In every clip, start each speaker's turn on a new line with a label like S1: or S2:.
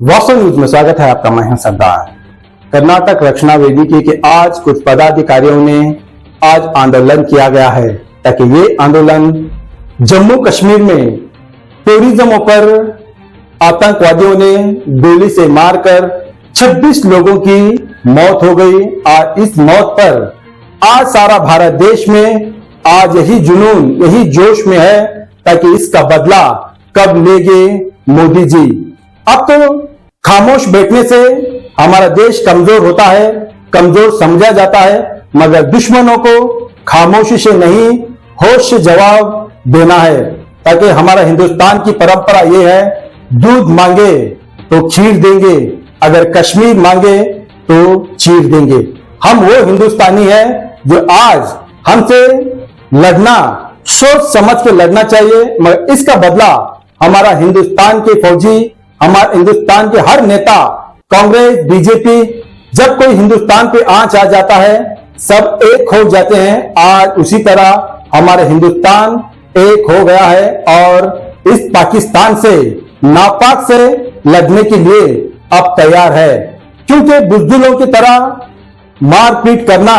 S1: वॉसन news में स्वागत है आपका। मैं हूं सरदार। कर्नाटक रक्षणा वेदिके के आज कुछ पदाधिकारियों ने आज आंदोलन किया गया है ताकि ये आंदोलन जम्मू कश्मीर में टूरिज्मों पर आतंकवादियों ने गोली से मारकर 26 लोगों की मौत हो गई और इस मौत पर आज सारा भारत देश में आज यही जुनून यही जोश में है ताकि इसका बदला कब लेंगे मोदी जी। अब तो खामोश बैठने से हमारा देश कमजोर होता है, कमजोर समझा जाता है, मगर दुश्मनों को खामोशी से नहीं होश से जवाब देना है ताकि हमारा हिंदुस्तान की परंपरा ये है, दूध मांगे तो खीर देंगे, अगर कश्मीर मांगे तो चीर देंगे। हम वो हिंदुस्तानी है जो आज हमसे लड़ना सोच समझ के लड़ना चाहिए, मगर इसका बदला हमारा हिंदुस्तान के फौजी, हमारे हिंदुस्तान के हर नेता, कांग्रेस बीजेपी, जब कोई हिंदुस्तान पे आंच आ जाता है सब एक हो जाते हैं। आज उसी तरह हमारा हिंदुस्तान एक हो गया है और इस पाकिस्तान से नापाक से लड़ने के लिए अब तैयार है, क्योंकि बुजदिलों की तरह मारपीट करना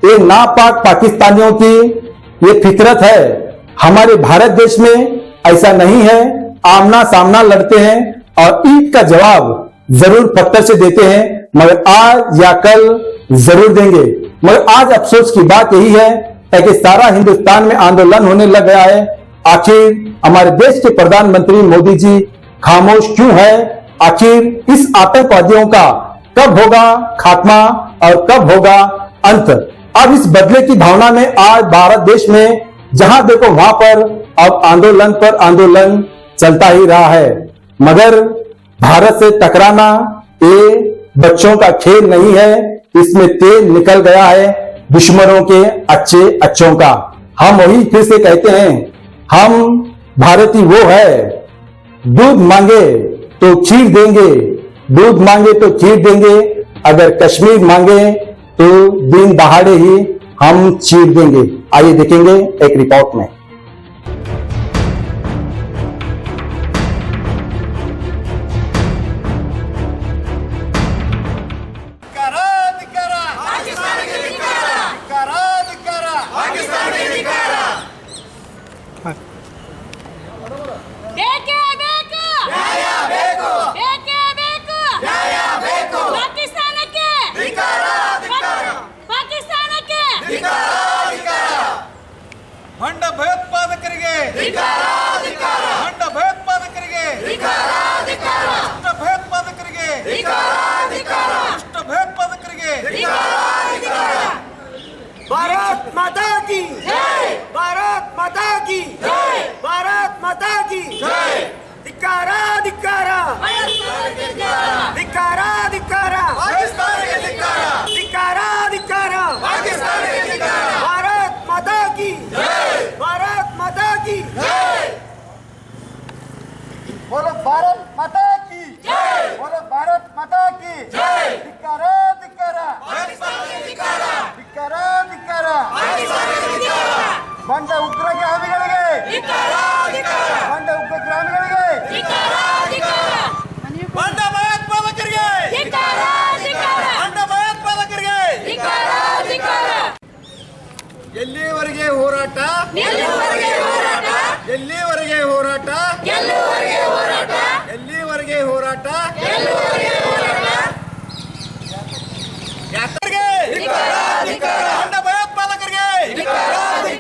S1: ये नापाक पाकिस्तानियों की ये फितरत है। हमारे भारत देश में ऐसा नहीं है, आमना सामना लड़ते हैं और ईद का जवाब जरूर पत्थर से देते हैं, मगर आज या कल जरूर देंगे। मगर आज अफसोस की बात यही है कि सारा हिंदुस्तान में आंदोलन होने लग गया है। आखिर हमारे देश के प्रधानमंत्री मोदी जी खामोश क्यों है? आखिर इस आतंकवादियों का कब होगा खात्मा और कब होगा अंत? अब इस बदले की भावना में आज भारत देश में जहां देखो वहां पर अब आंदोलन पर आंदोलन चलता ही रहा है, मगर भारत से टकराना ये बच्चों का खेल नहीं है। इसमें तेल निकल गया है दुश्मनों के अच्छे अच्छों का। हम वही फिर से कहते हैं, हम भारतीय वो है, दूध मांगे तो खीर देंगे, दूध मांगे तो खीर देंगे, अगर कश्मीर मांगे तो दिन दहाड़े ही हम चीर देंगे। आइए देखेंगे एक रिपोर्ट में।
S2: ಮಂಡ ಭಯೋತ್ಪಾದಕರಿಗೆ ಮಂಡ ಭಯೋತ್ಪಾದಕರಿಗೆ ದುಷ್ಟ ಭಯೋತ್ಪಾದಕರಿಗೆ ದುಷ್ಟ ಭಯೋತ್ಪಾದಕರಿಗೆ
S3: भारत माता की जय, भारत माता की जय, भारत माता की जय। धिक्कारा धिक्कारा धिक्कारा धिक्कारा धिक्कारा धिक्कारा भारत माता की जय, भारत माता की जय। बोलो भारत माता की जय, बोलो भारत माता की जय। धिक्कारा धिक्कारा धिक्कारा धिक्कारा ಬಂಡ ಉಗ್ರಗಾಮಿಗಳಿಗೆ ಬಂಡ ಉಗ್ರಗಾಮಿಗಳಿಗೆ
S2: ಮಂಡ ಭಯೋತ್ಪಾದಕರಿಗೆ ಮಂಡ ಭಯೋತ್ಪಾದಕರಿಗೆ ಎಲ್ಲಿವರೆಗೆ ಹೋರಾಟ ಎಲ್ಲಿವರೆಗೆ ಹೋರಾಟ ಎಲ್ಲಿವರೆಗೆ ಹೋರಾಟ ಯಾತರಿಗೆ ಬಂಡ ಭಯೋತ್ಪಾದಕರಿಗೆ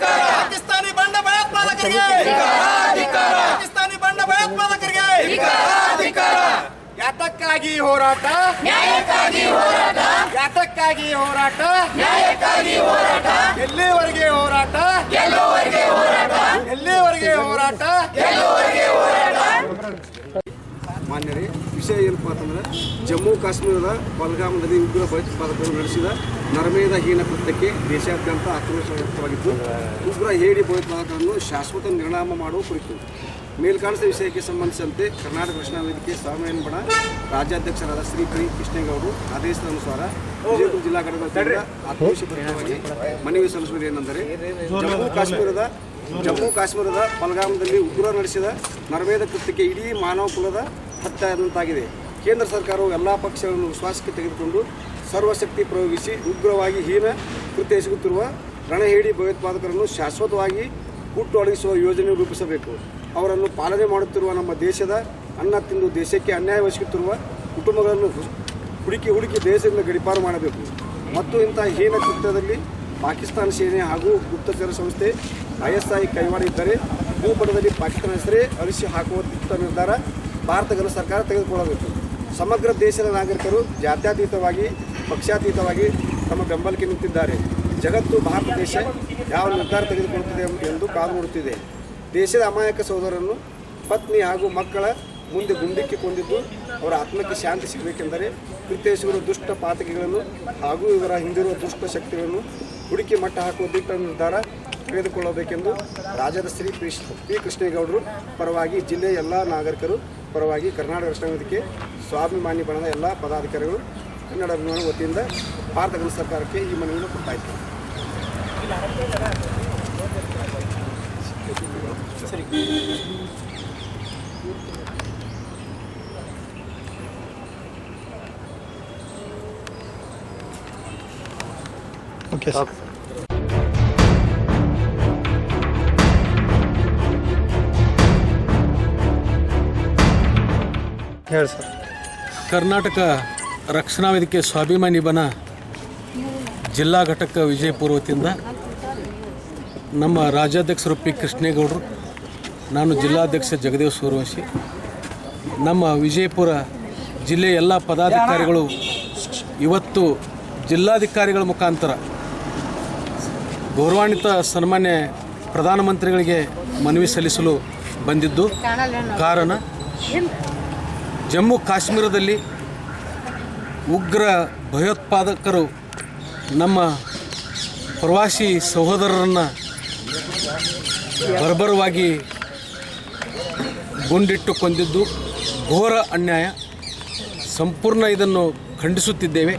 S2: ಪಾಕಿಸ್ತಾನಿ ಬಂಡ ಭಯೋತ್ಪಾದಕರಿಗೆ ಪಾಕಿಸ್ತಾನಿ ಬಂಡ ಭಯೋತ್ಪಾದಕರಿಗೆ ಯಾತಕ್ಕಾಗಿ ಹೋರಾಟ ಯಾತಕ್ಕಾಗಿ ಹೋರಾಟ ಎಲ್ಲಿವರೆಗೆ ಹೋರಾಟ ಎಲ್ಲಿವರೆಗೆ ಹೋರಾಟ
S4: ಮಾನ್ಯರೇ, ವಿಷಯ ಏನಪ್ಪ ಅಂತಂದ್ರೆ ಜಮ್ಮು ಕಾಶ್ಮೀರದ ಪಹಲ್ಗಾಮ್ನಲ್ಲಿ ಉಗ್ರ ಭಯೋತ್ಪಾದಕರು ನಡೆಸಿದ ನರಮೇಧ ಹೀನ ಕೃತ್ಯಕ್ಕೆ ದೇಶಾದ್ಯಂತ ಆಕ್ರೋಶ ವ್ಯಕ್ತವಾಗಿದ್ದು, ಉಗ್ರ ಹೇಡಿ ಭಯೋತ್ಪಾದಕರನ್ನು ಶಾಶ್ವತ ನಿರ್ನಾಮ ಮಾಡುವ ಕುರಿತು ಮೇಲ್ಕಾಣಿಸಿದ ವಿಷಯಕ್ಕೆ ಸಂಬಂಧಿಸಿದಂತೆ ಕರ್ನಾಟಕ ರಕ್ಷಣಾ ವೇದಿಕೆ ಸಾಮಾನ್ಯ ಬಣ ರಾಜ್ಯಾಧ್ಯಕ್ಷರಾದ ಶ್ರೀ ಕೈ ಕೃಷ್ಣೇಗೌಡರು ಆದೇಶದ ಅನುಸಾರ ವಿಜಯಪುರ ಜಿಲ್ಲಾ ಘಟಕದಿಂದ ಆಕ್ರೋಶಪೂರ್ವಕವಾಗಿ ಮನವಿ ಸಲ್ಲಿಸುವುದು ಏನೆಂದರೆ, ಜಮ್ಮು ಕಾಶ್ಮೀರದ ಪಹಲ್ಗಾಮ್ದಲ್ಲಿ ಉಗ್ರ ನಡೆಸಿದ ನರಮೇಧ ಕೃತ್ಯಕ್ಕೆ ಇಡೀ ಮಾನವ ಕುಲದ ಹತ್ಯೆಯಾದಂತಾಗಿದೆ. ಕೇಂದ್ರ ಸರ್ಕಾರವು ಎಲ್ಲ ಪಕ್ಷಗಳನ್ನು ವಿಶ್ವಾಸಕ್ಕೆ ತೆಗೆದುಕೊಂಡು ಸರ್ವಶಕ್ತಿ ಪ್ರಯೋಗಿಸಿ ಉಗ್ರವಾಗಿ ಹೀನ ಕೃತ್ಯ ಎಸಗುತ್ತಿರುವ ರಣಹೇಡಿ ಭಯೋತ್ಪಾದಕರನ್ನು ಶಾಶ್ವತವಾಗಿ ಹುಟ್ಟೊಡಗಿಸುವ ಯೋಜನೆ ರೂಪಿಸಬೇಕು. ಅವರನ್ನು ಪಾಲನೆ ಮಾಡುತ್ತಿರುವ ನಮ್ಮ ದೇಶದ ಅನ್ನ ತಿಂದು ದೇಶಕ್ಕೆ ಅನ್ಯಾಯವೆಸಗುತ್ತಿರುವ ಕುಟುಂಬಗಳನ್ನು ಹುಡುಕಿ ದೇಶದಿಂದ ಗಡೀಪಾರು ಮಾಡಬೇಕು ಮತ್ತು ಇಂಥ ಹೀನ ಕೃತ್ಯದಲ್ಲಿ ಪಾಕಿಸ್ತಾನ ಸೇನೆ ಹಾಗೂ ಗುಪ್ತಚರ ಸಂಸ್ಥೆ ISI ಕೈವಾಡ ಇದ್ದರೆ ಭೂಪಟದಲ್ಲಿ ಪಾಕಿಸ್ತಾನ ಹೆಸರೇ ಅಳಿಸಿ ಹಾಕುವ ನಿರ್ಧಾರ ಭಾರತ ಸರ್ಕಾರ ತೆಗೆದುಕೊಳ್ಳಬೇಕು. ಸಮಗ್ರ ದೇಶದ ನಾಗರಿಕರು ಜಾತ್ಯತೀತವಾಗಿ ಪಕ್ಷಾತೀತವಾಗಿ ತಮ್ಮ ಬೆಂಬಲಕ್ಕೆ ನಿಂತಿದ್ದಾರೆ. ಜಗತ್ತು ಭಾರತ ದೇಶ ಯಾವ ನಿರ್ಧಾರ ತೆಗೆದುಕೊಳ್ಳುತ್ತದೆ ಎಂದು ಕಾದು ನೋಡುತ್ತಿದೆ. ದೇಶದ ಅಮಾಯಕ ಸಹೋದರನ್ನು ಪತ್ನಿ ಹಾಗೂ ಮಕ್ಕಳ ಮುಂದೆ ಗುಂಡಿಕ್ಕಿ ಕೊಂದಿದ್ದು ಅವರ ಆತ್ಮಕ್ಕೆ ಶಾಂತಿ ಸಿಗಬೇಕೆಂದರೆ ಕೃತ್ಯ ಎಸಗುವ ದುಷ್ಟ ಪಾತಕಿಗಳನ್ನು ಹಾಗೂ ಇವರ ಹಿಂದಿರುವ ದುಷ್ಟ ಶಕ್ತಿಗಳನ್ನು ಹುಡುಕಿ ಮಟ್ಟ ಹಾಕುವ ದಿಟ್ಟ ನಿರ್ಧಾರ ತೆಗೆದುಕೊಳ್ಳಬೇಕೆಂದು ರಾಜ್ಯದ ಶ್ರೀ ಪಿ ಕೃಷ್ಣೇಗೌಡರು ಪರವಾಗಿ ಜಿಲ್ಲೆಯ ಎಲ್ಲ ನಾಗರಿಕರು ಪರವಾಗಿ ಕರ್ನಾಟಕ ರಾಷ್ಟ್ರ ವೇದಿಕೆ ಸ್ವಾಭಿಮಾನಿ ಬಣದ ಎಲ್ಲ ಪದಾಧಿಕಾರಿಗಳು ಕನ್ನಡ ಅಭಿಮಾನ ವತಿಯಿಂದ ಭಾರತ ಸರ್ಕಾರಕ್ಕೆ ಈ ಮನವಿಯನ್ನು ಕೊಡ್ತಾ ಇದ್ದಾರೆ.
S5: Okay sir. ಹೇಳಿ ಸರ್.
S6: ಕರ್ನಾಟಕ ರಕ್ಷಣಾ ವೇದಿಕೆ ಸ್ವಾಭಿಮಾನಿ ಬಣ ಜಿಲ್ಲಾ ಘಟಕ ವಿಜಯಪುರ ವತಿಯಿಂದ ನಮ್ಮ ರಾಜ್ಯಾಧ್ಯಕ್ಷರು ಪಿ ಕೃಷ್ಣೇಗೌಡರು, ನಾನು ಜಿಲ್ಲಾಧ್ಯಕ್ಷ ಜಗದೇವ್ ಸೂರ್ಯವಂಶಿ, ನಮ್ಮ ವಿಜಯಪುರ ಜಿಲ್ಲೆಯ ಎಲ್ಲ ಪದಾಧಿಕಾರಿಗಳು ಇವತ್ತು ಜಿಲ್ಲಾಧಿಕಾರಿಗಳ ಮುಖಾಂತರ ಗೌರವಾನ್ವಿತ ಸನ್ಮಾನ್ಯ ಪ್ರಧಾನಮಂತ್ರಿಗಳಿಗೆ ಮನವಿ ಸಲ್ಲಿಸಲು ಬಂದಿದ್ದು ಕಾರಣ ಜಮ್ಮು ಕಾಶ್ಮೀರದಲ್ಲಿ ಉಗ್ರ ಭಯೋತ್ಪಾದಕರು ನಮ್ಮ ಪ್ರವಾಸಿ ಸಹೋದರರನ್ನು ಬರ್ಬರವಾಗಿ ಗುಂಡಿಟ್ಟು ಕೊಂದಿದ್ದು ಘೋರ ಅನ್ಯಾಯ. ಸಂಪೂರ್ಣ ಇದನ್ನು ಖಂಡಿಸುತ್ತಿದ್ದೇವೆ.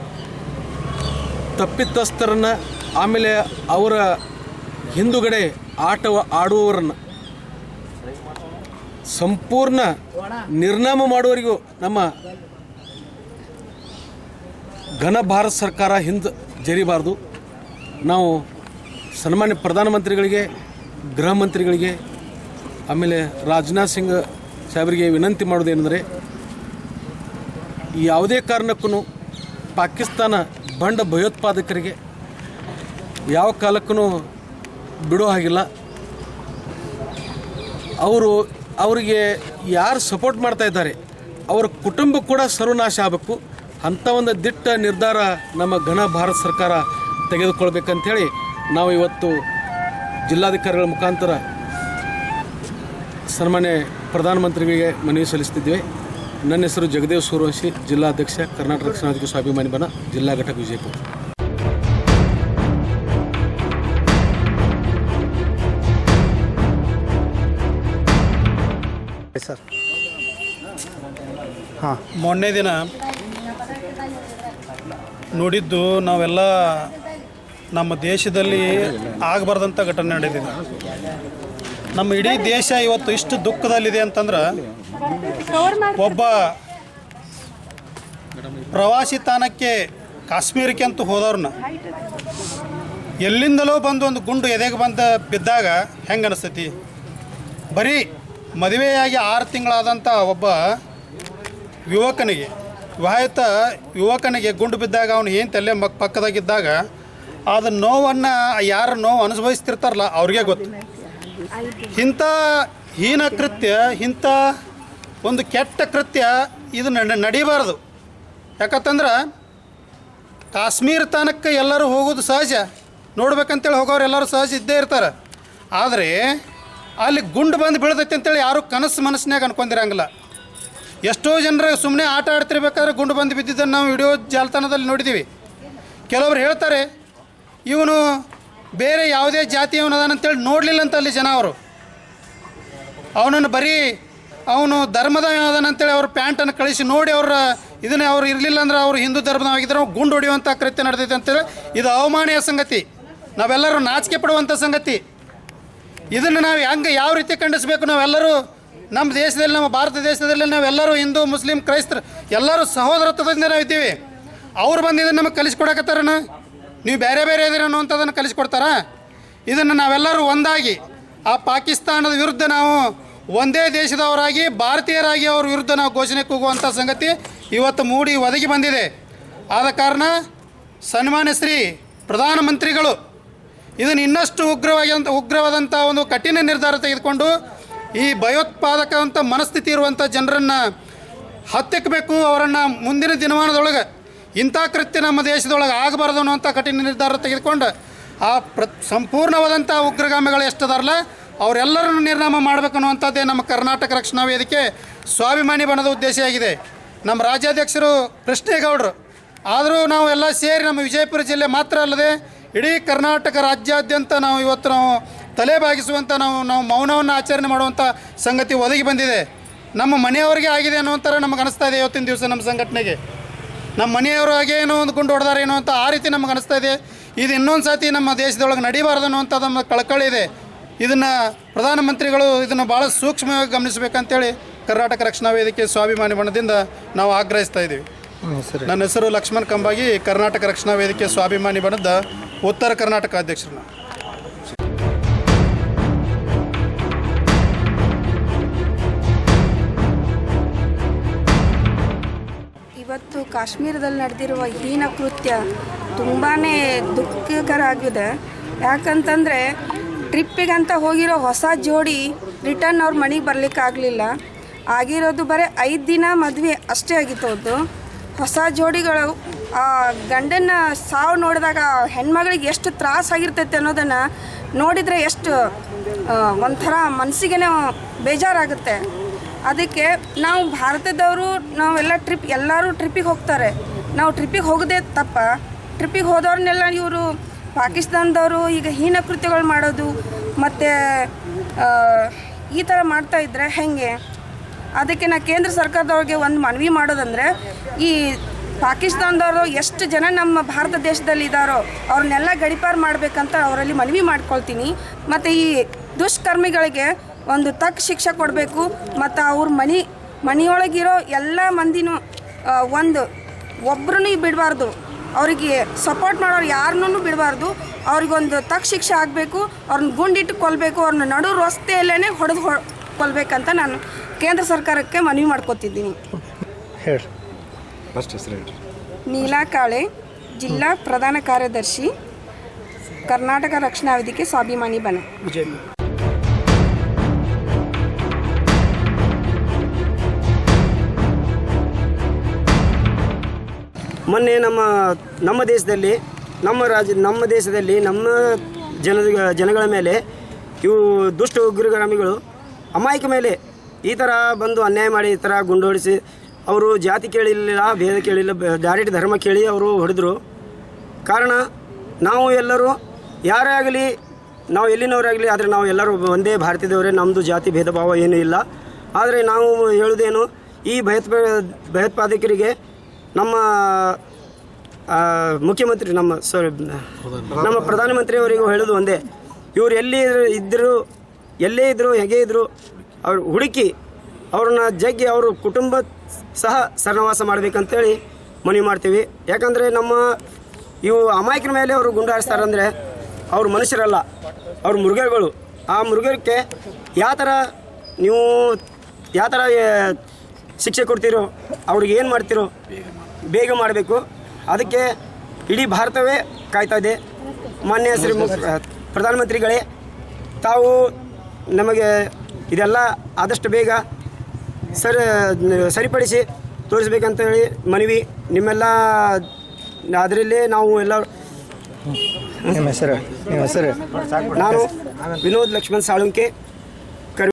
S6: ತಪ್ಪಿತಸ್ಥರನ್ನು ಆಮೇಲೆ ಅವರ ಹಿಂದುಗಡೆ ಆಡುವವರನ್ನು ಸಂಪೂರ್ಣ ನಿರ್ನಾಮ ಮಾಡುವವರಿಗೂ ನಮ್ಮ ಘನ ಭಾರತ ಸರ್ಕಾರ ಹಿಂದೆ ಜರಿಬಾರ್ದು. ನಾವು ಸನ್ಮಾನ್ಯ ಪ್ರಧಾನಮಂತ್ರಿಗಳಿಗೆ, ಗೃಹ ಮಂತ್ರಿಗಳಿಗೆ, ಆಮೇಲೆ ರಾಜನಾಥ್ ಸಿಂಗ್ ಸಾಹೇಬರಿಗೆ ವಿನಂತಿ ಮಾಡೋದೇನೆಂದರೆ, ಯಾವುದೇ ಕಾರಣಕ್ಕೂ ಪಾಕಿಸ್ತಾನ ಬಂಡ ಭಯೋತ್ಪಾದಕರಿಗೆ ಯಾವ ಕಾಲಕ್ಕೂ ಬಿಡೋ ಹಾಗಿಲ್ಲ. ಅವರಿಗೆ ಯಾರು ಸಪೋರ್ಟ್ ಮಾಡ್ತಾ ಇದ್ದಾರೆ ಅವರ ಕುಟುಂಬ ಕೂಡ ಸರ್ವನಾಶ ಆಗಬೇಕು. ಅಂಥ ಒಂದು ದಿಟ್ಟ ನಿರ್ಧಾರ ನಮ್ಮ ಘನ ಭಾರತ ಸರ್ಕಾರ ತೆಗೆದುಕೊಳ್ಬೇಕಂಥೇಳಿ ನಾವು ಇವತ್ತು ಜಿಲ್ಲಾಧಿಕಾರಿಗಳ ಮುಖಾಂತರ ಸನ್ಮಾನ್ಯ ಪ್ರಧಾನಮಂತ್ರಿಗಳಿಗೆ ಮನವಿ ಸಲ್ಲಿಸ್ತಿದ್ದೇವೆ. ನನ್ನ ಹೆಸರು ಜಗದೇವ್ ಸೂರ್ಯವಂಶಿ, ಜಿಲ್ಲಾಧ್ಯಕ್ಷ, ಕರ್ನಾಟಕ ರಕ್ಷಣಾ ವೇದಿಕೆ ಸ್ವಾಭಿಮಾನಿ ಬಣ, ಜಿಲ್ಲಾ ಘಟಕ ವಿಜಯಪುರ.
S5: ಸರ್. ಹಾಂ, ಮೊನ್ನೆ ದಿನ ನೋಡಿದ್ದು ನಾವೆಲ್ಲ ನಮ್ಮ ದೇಶದಲ್ಲಿ ಆಗಬಾರ್ದಂಥ ಘಟನೆ ನಡೆದಿದೆ. ನಮ್ಮ ಇಡೀ ದೇಶ ಇವತ್ತು ಇಷ್ಟು ದುಃಖದಲ್ಲಿದೆ ಅಂತಂದ್ರೆ, ಒಬ್ಬ ಪ್ರವಾಸಿ ತಾಣಕ್ಕೆ ಕಾಶ್ಮೀರಕ್ಕೆ ಅಂತ ಹೋದವ್ರನ್ನ ಎಲ್ಲಿಂದಲೋ ಬಂದು ಒಂದು ಗುಂಡು ಎದೆಗೆ ಬಿದ್ದಾಗ ಹೆಂಗೆ ಅನಿಸ್ತೈತಿ? ಬರೀ ಮದುವೆಯಾಗಿ 6 ತಿಂಗಳಾದಂಥ ಒಬ್ಬ ವಿವಾಹಿತ ಯುವಕನಿಗೆ ಗುಂಡು ಬಿದ್ದಾಗ ಅವನು ಏನು ತಲೆ ಪಕ್ಕದಾಗಿದ್ದಾಗ ಅದು ನೋವನ್ನು ಯಾರು ನೋವು ಅನುಭವಿಸ್ತಿರ್ತಾರಲ್ಲ ಅವ್ರಿಗೆ ಗೊತ್ತು. ಇಂಥ ಹೀನ ಕೃತ್ಯ, ಇಂಥ ಒಂದು ಕೆಟ್ಟ ಕೃತ್ಯ ಇದು ನಡೀಬಾರ್ದು. ಯಾಕಂತಂದ್ರೆ ಕಾಶ್ಮೀರ ತಾಣಕ್ಕೆ ಎಲ್ಲರೂ ಹೋಗೋದು ಸಹಜ, ನೋಡ್ಬೇಕಂತೇಳಿ ಹೋಗೋರು ಎಲ್ಲರೂ ಸಹಜ ಇದ್ದೇ ಇರ್ತಾರೆ. ಆದರೆ ಅಲ್ಲಿ ಗುಂಡು ಬಂದು ಬೀಳ್ತೈತೆ ಅಂತೇಳಿ ಯಾರೂ ಮನಸ್ಸಿನಾಗ ಅನ್ಕೊಂಡಿರಂಗಿಲ್ಲ. ಎಷ್ಟೋ ಜನರು ಸುಮ್ಮನೆ ಆಟ ಆಡ್ತಿರ್ಬೇಕಾದ್ರೆ ಗುಂಡು ಬಂದು ಬಿದ್ದಿದ್ದನ್ನು ನಾವು ವಿಡಿಯೋ ಜಾಲತಾಣದಲ್ಲಿ ನೋಡಿದ್ದೀವಿ. ಕೆಲವರು ಹೇಳ್ತಾರೆ ಇವನು ಬೇರೆ ಯಾವುದೇ ಜಾತಿಯವನದಾನಂತೇಳಿ ನೋಡಲಿಲ್ಲ ಅಂತ ಅಲ್ಲಿ ಜನ ಅವರು ಅವನನ್ನು ಬರೀ ಅವನು ಧರ್ಮದವನಂತೇಳಿ ಅವ್ರ ಪ್ಯಾಂಟನ್ನು ಕಳಿಸಿ ನೋಡಿ ಅವ್ರ ಇದನ್ನೇ ಅವ್ರು ಇರಲಿಲ್ಲ ಅಂದ್ರೆ ಅವರು ಹಿಂದೂ ಧರ್ಮದವಾಗಿದ್ದರೆ ಅವ್ರು ಗುಂಡು ಹೊಡೆಯುವಂಥ ಕೃತ್ಯ ನಡೆದೈತೆ ಅಂತೇಳಿ ಇದು ಅವಮಾನೀಯ ಸಂಗತಿ, ನಾವೆಲ್ಲರೂ ನಾಚಿಕೆ ಪಡುವಂಥ ಸಂಗತಿ. ಇದನ್ನು ನಾವು ಯಾವ ರೀತಿ ಖಂಡಿಸಬೇಕು? ನಾವೆಲ್ಲರೂ ನಮ್ಮ ದೇಶದಲ್ಲಿ, ನಮ್ಮ ಭಾರತ ದೇಶದಲ್ಲಿ ನಾವೆಲ್ಲರೂ ಹಿಂದೂ, ಮುಸ್ಲಿಂ, ಕ್ರೈಸ್ತರು ಎಲ್ಲರೂ ಸಹೋದರತ್ವದಿಂದ ನಾವು ಇದ್ದೀವಿ. ಅವ್ರು ಬಂದಿದ್ದನ್ನು ನಮಗೆ ಕಲಿಸ್ಕೊಡಕತ್ತಾರನ, ನೀವು ಬೇರೆ ಬೇರೆ ಇದ್ದೀರ ಅನ್ನುವಂಥದ್ದನ್ನು ಕಲಿಸ್ಕೊಡ್ತಾರ. ಇದನ್ನು ನಾವೆಲ್ಲರೂ ಒಂದಾಗಿ ಆ ಪಾಕಿಸ್ತಾನದ ವಿರುದ್ಧ ನಾವು ಒಂದೇ ದೇಶದವರಾಗಿ, ಭಾರತೀಯರಾಗಿ ಅವ್ರ ವಿರುದ್ಧ ನಾವು ಘೋಷಣೆ ಕೂಗುವಂಥ ಸಂಗತಿ ಇವತ್ತು ಮೂಡಿ ಒದಗಿ ಬಂದಿದೆ. ಆದ ಕಾರಣ ಸನ್ಮಾನ್ಯ ಶ್ರೀ ಪ್ರಧಾನಮಂತ್ರಿಗಳು ಇದನ್ನು ಇನ್ನಷ್ಟು ಉಗ್ರವಾದಂಥ ಒಂದು ಕಠಿಣ ನಿರ್ಧಾರ ತೆಗೆದುಕೊಂಡು ಈ ಭಯೋತ್ಪಾದಕ ಅಂತ ಮನಸ್ಥಿತಿ ಇರುವಂಥ ಜನರನ್ನು ಹತ್ತಿಕ್ಕಬೇಕು, ಅವರನ್ನು ಮುಂದಿನ ದಿನಮಾನದೊಳಗೆ ಇಂಥ ಕೃತ್ಯ ನಮ್ಮ ದೇಶದೊಳಗೆ ಆಗಬಾರ್ದು ಅನ್ನುವಂಥ ಕಠಿಣ ನಿರ್ಧಾರ ತೆಗೆದುಕೊಂಡು ಆ ಸಂಪೂರ್ಣವಾದಂಥ ಉಗ್ರಗಾಮಿಗಳು ಎಷ್ಟದಾರಲ್ಲ ಅವರೆಲ್ಲರನ್ನು ನಿರ್ನಾಮ ಮಾಡಬೇಕು ಅನ್ನುವಂಥದ್ದೇ ನಮ್ಮ ಕರ್ನಾಟಕ ರಕ್ಷಣಾ ವೇದಿಕೆ ಸ್ವಾಭಿಮಾನಿ ಬಣದ ಉದ್ದೇಶ ಆಗಿದೆ. ನಮ್ಮ ರಾಜ್ಯಾಧ್ಯಕ್ಷರು ಕೃಷ್ಣೇಗೌಡರು, ಆದರೂ ನಾವು ಎಲ್ಲ ಸೇರಿ ನಮ್ಮ ವಿಜಯಪುರ ಜಿಲ್ಲೆ ಮಾತ್ರ ಅಲ್ಲದೆ ಇಡೀ ಕರ್ನಾಟಕ ರಾಜ್ಯಾದ್ಯಂತ ನಾವು ಇವತ್ತು ತಲೆ ಬಾಗಿಸುವಂಥ ನಾವು ಮೌನವನ್ನು ಆಚರಣೆ ಮಾಡುವಂಥ ಸಂಗತಿ ಒದಗಿ ಬಂದಿದೆ. ನಮ್ಮ ಮನೆಯವರಿಗೆ ಆಗಿದೆ ಅನ್ನುವಂಥರ ನಮಗೆ ಅನಿಸ್ತಾ ಇದೆ. ಇವತ್ತಿನ ದಿವಸ ನಮ್ಮ ಸಂಘಟನೆಗೆ ನಮ್ಮ ಮನೆಯವರು ಹಾಗೆ ಏನೋ ಒಂದು ಗುಂಡು ಹೊಡೆದಾರೆ ಏನೋ ಅಂತ ಆ ರೀತಿ ನಮಗೆ ಅನಿಸ್ತಾ ಇದೆ. ಇದು ಇನ್ನೊಂದು ಸಾತಿ ನಮ್ಮ ದೇಶದೊಳಗೆ ನಡೀಬಾರ್ದು ಅನ್ನುವಂಥದ್ದು ನಮ್ಮ ಕಳಕಳಿ ಇದೆ. ಇದನ್ನು ಪ್ರಧಾನಮಂತ್ರಿಗಳು ಇದನ್ನು ಭಾಳ ಸೂಕ್ಷ್ಮವಾಗಿ ಗಮನಿಸಬೇಕಂತೇಳಿ ಕರ್ನಾಟಕ ರಕ್ಷಣಾ ವೇದಿಕೆ ಸ್ವಾಭಿಮಾನಿ ಬಣದಿಂದ ನಾವು ಆಗ್ರಹಿಸ್ತಾ ಇದ್ದೀವಿ. ನನ್ನ ಹೆಸರು ಲಕ್ಷ್ಮಣ್ ಕಂಬಾಗಿ, ಕರ್ನಾಟಕ ರಕ್ಷಣಾ ವೇದಿಕೆ ಸ್ವಾಭಿಮಾನಿ ಬಣದ ಉತ್ತರ ಕರ್ನಾಟಕ ಅಧ್ಯಕ್ಷರು.
S7: ಇವತ್ತು ಕಾಶ್ಮೀರದಲ್ಲಿ ನಡೆದಿರುವ ಹೀನ ಕೃತ್ಯ ತುಂಬಾ ದುಃಖಕರ ಆಗಿದೆ. ಯಾಕಂತಂದರೆ ಟ್ರಿಪ್ಪಿಗಂತ ಹೋಗಿರೋ ಹೊಸ ಜೋಡಿ ರಿಟರ್ನ್ ಅವ್ರ ಮನೆಗೆ ಬರಲಿಕ್ಕಾಗಲಿಲ್ಲ. ಆಗಿರೋದು ಬರೀ 5 ದಿನ ಮದುವೆ ಅಷ್ಟೇ ಆಗಿತ್ತು. ಅದು ಹೊಸ ಜೋಡಿಗಳು ಆ ಗಂಡನ ಸಾವು ನೋಡಿದಾಗ ಹೆಣ್ಮಗಳಿಗೆ ಎಷ್ಟು ತ್ರಾಸಾಗಿರ್ತೈತೆ ಅನ್ನೋದನ್ನು ನೋಡಿದರೆ ಎಷ್ಟು ಒಂಥರ ಮನಸ್ಸಿಗೆ ಬೇಜಾರಾಗುತ್ತೆ. ಅದಕ್ಕೆ ನಾವು ಭಾರತದವರು ನಾವೆಲ್ಲ ಎಲ್ಲರೂ ಟ್ರಿಪ್ಪಿಗೆ ಹೋಗ್ತಾರೆ. ನಾವು ಟ್ರಿಪ್ಪಿಗೆ ಹೋಗೋದೇ ತಪ್ಪ. ಟ್ರಿಪ್ಪಿಗೆ ಹೋದವ್ರನ್ನೆಲ್ಲ ಇವರು ಪಾಕಿಸ್ತಾನದವರು ಈಗ ಹೀನ ಕೃತ್ಯಗಳು ಮಾಡೋದು ಮತ್ತು ಈ ಥರ ಮಾಡ್ತಾಯಿದ್ರೆ ಹೇಗೆ? ಅದಕ್ಕೆ ನಾ ಕೇಂದ್ರ ಸರ್ಕಾರದವ್ರಿಗೆ ಒಂದು ಮನವಿ ಮಾಡೋದಂದರೆ, ಈ ಪಾಕಿಸ್ತಾನದವರು ಎಷ್ಟು ಜನ ನಮ್ಮ ಭಾರತ ದೇಶದಲ್ಲಿ ಇದ್ದಾರೋ ಅವ್ರನ್ನೆಲ್ಲ ಗಡೀಪಾರು ಮಾಡಬೇಕಂತ ಅವರಲ್ಲಿ ಮನವಿ ಮಾಡ್ಕೊಳ್ತೀನಿ. ಮತ್ತು ಈ ದುಷ್ಕರ್ಮಿಗಳಿಗೆ ಒಂದು ತಕ್ಕ ಶಿಕ್ಷೆ ಕೊಡಬೇಕು. ಮತ್ತು ಅವ್ರ ಮನೆಯೊಳಗಿರೋ ಎಲ್ಲ ಮಂದಿನೂ ಒಬ್ಬರನ್ನೂ ಬಿಡಬಾರ್ದು. ಅವರಿಗೆ ಸಪೋರ್ಟ್ ಮಾಡೋರು ಯಾರನ್ನೂ ಬಿಡಬಾರ್ದು. ಅವ್ರಿಗೊಂದು ತಕ್ಕ ಶಿಕ್ಷೆ ಆಗಬೇಕು. ಅವ್ರನ್ನ ಗುಂಡಿಟ್ಟು ಕೊಲ್ಲಬೇಕು. ಅವ್ರನ್ನ ನಡು ರಸ್ತೆಯಲ್ಲೇ ಹೊಡೆದು ಕೊಲ್ಲಬೇಕಂತ ನಾನು ಕೇಂದ್ರ ಸರ್ಕಾರಕ್ಕೆ ಮನವಿ ಮಾಡ್ಕೊತಿದ್ದೀನಿ.
S1: ಹೇಳಿ.
S7: ನೀಲಾ ಕಾಳೆ, ಜಿಲ್ಲಾ ಪ್ರಧಾನ ಕಾರ್ಯದರ್ಶಿ, ಕರ್ನಾಟಕ ರಕ್ಷಣಾ ವೇದಿಕೆ ಸ್ವಾಭಿಮಾನಿ ಬಣ.
S8: ಮೊನ್ನೆ ನಮ್ಮ ದೇಶದಲ್ಲಿ ನಮ್ಮ ದೇಶದಲ್ಲಿ ನಮ್ಮ ಜನಗಳ ಮೇಲೆ ಇವು ದುಷ್ಟ ಉಗ್ರಗಾಮಿಗಳು ಅಮಾಯಕ ಮೇಲೆ ಈ ಥರ ಬಂದು ಅನ್ಯಾಯ ಮಾಡಿ ಈ ಥರ ಗುಂಡೋಡಿಸಿ ಅವರು ಜಾತಿ ಕೇಳಿಲ್ಲ, ಭೇದ ಕೇಳಿಲ್ಲ, ಡೈರೆಕ್ಟ್ ಧರ್ಮ ಕೇಳಿ ಅವರು ಹೊಡೆದ್ರು. ಕಾರಣ ನಾವು ಎಲ್ಲರೂ ಯಾರೇ ಆಗಲಿ, ನಾವು ಎಲ್ಲಿನವರಾಗಲಿ, ಆದರೆ ನಾವು ಎಲ್ಲರೂ ಒಂದೇ ಭಾರತೀಯದವರೇ. ನಮ್ಮದು ಜಾತಿ ಭೇದ ಭಾವ ಏನೂ ಇಲ್ಲ. ಆದರೆ ನಾವು ಹೇಳೋದೇನು, ಈ ಭಯೋತ್ಪಾದಕರಿಗೆ ನಮ್ಮ ಮುಖ್ಯಮಂತ್ರಿ ನಮ್ಮ ಪ್ರಧಾನಮಂತ್ರಿಯವರಿಗೂ ಹೇಳೋದು ಒಂದೇ, ಇವರು ಎಲ್ಲೇ ಇದ್ದರು ಹೇಗೆ ಇದ್ದರು ಅವ್ರು ಹುಡುಕಿ ಅವ್ರನ್ನ ಜಗ್ಗಿ ಅವ್ರ ಕುಟುಂಬ ಸಹ ಸಹವಾಸ ಮಾಡಬೇಕಂತೇಳಿ ಮನವಿ ಮಾಡ್ತೀವಿ. ಯಾಕಂದರೆ ನಮ್ಮ ಇವು ಅಮಾಯಕರ ಮೇಲೆ ಅವರು ಗುಂಡು ಹಾರಿಸ್ತಾರಂದರೆ ಅವ್ರು ಮನುಷ್ಯರಲ್ಲ, ಅವ್ರ ಮೃಗಗಳು. ಆ ಮೃಗಕ್ಕೆ ಯಾವ ಥರ ಶಿಕ್ಷೆ ಕೊಡ್ತೀರೋ, ಅವ್ರಿಗೆ ಏನು ಮಾಡ್ತೀರೋ ಬೇಗ ಮಾಡಬೇಕು. ಅದಕ್ಕೆ ಇಡೀ ಭಾರತವೇ ಕಾಯ್ತಾ ಇದೆ. ಮಾನ್ಯ ಶ್ರೀ ಪ್ರಧಾನಮಂತ್ರಿಗಳೇ, ತಾವು ನಮಗೆ ಇದೆಲ್ಲ ಆದಷ್ಟು ಬೇಗ ಸರಿಪಡಿಸಿ ತೋರಿಸ್ಬೇಕಂತ ಹೇಳಿ ಮನವಿ. ನಿಮ್ಮೆಲ್ಲ ಅದರಲ್ಲೇ ನಾವು ಎಲ್ಲ
S1: ನಿಮ್ಮ ಹೆಸರು
S8: ನಾನು ವಿನೋದ್ ಲಕ್ಷ್ಮಣ್ ಸಾಳುಂಕೆ,